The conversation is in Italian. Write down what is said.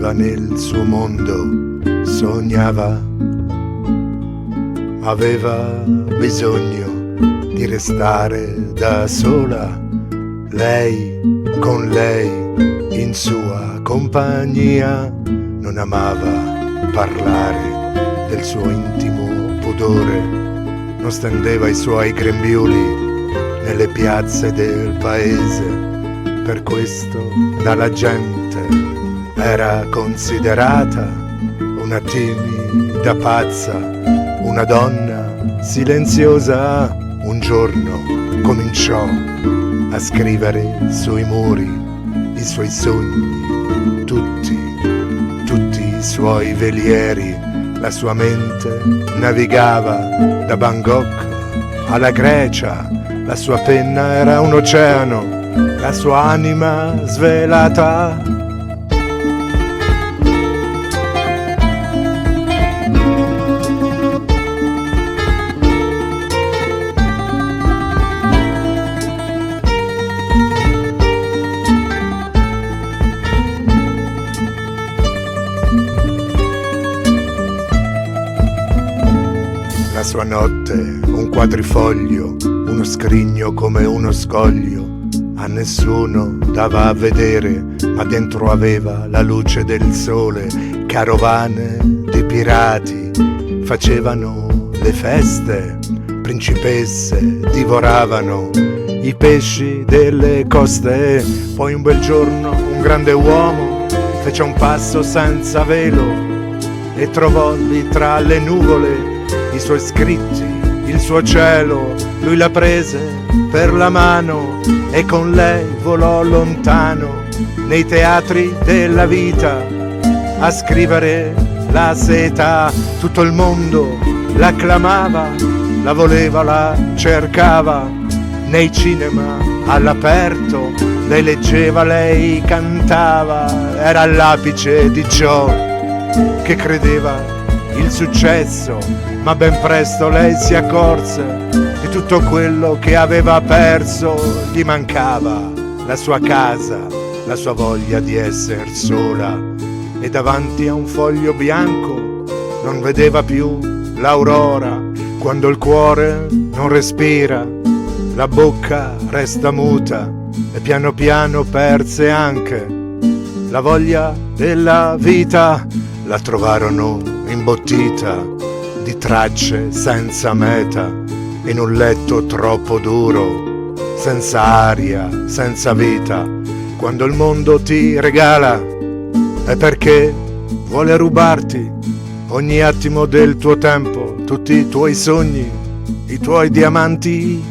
viveva nel suo mondo, sognava, aveva bisogno di restare da sola, lei con lei in sua compagnia. Non amava parlare del suo intimo pudore, non stendeva i suoi grembiuli nelle piazze del paese. Per questo dalla gente era considerata una timida pazza, una donna silenziosa. Un giorno cominciò a scrivere sui muri i suoi sogni, tutti i suoi velieri. La sua mente navigava da Bangkok alla Grecia, la sua penna era un oceano, la sua anima svelata. La sua notte, un quadrifoglio, uno scrigno come uno scoglio. A nessuno dava a vedere, ma dentro aveva la luce del sole. Carovane di pirati facevano le feste, principesse divoravano i pesci delle coste. Poi un bel giorno un grande uomo fece un passo senza velo e trovò lì tra le nuvole i suoi scritti, il suo cielo. Lui la prese per la mano e con lei volò lontano nei teatri della vita a scrivere la seta. Tutto il mondo l'acclamava, la voleva, la cercava nei cinema all'aperto. Lei leggeva, lei cantava, era all'apice di ciò che credeva il successo, ma ben presto lei si accorse di tutto quello che aveva perso. Gli mancava la sua casa, la sua voglia di essere sola, e davanti a un foglio bianco non vedeva più l'aurora. Quando il cuore non respira, la bocca resta muta, e piano piano perse anche la voglia della vita. La trovarono imbottita di tracce senza meta, in un letto troppo duro, senza aria, senza vita. Quando il mondo ti regala è perché vuole rubarti ogni attimo del tuo tempo, tutti i tuoi sogni, i tuoi diamanti.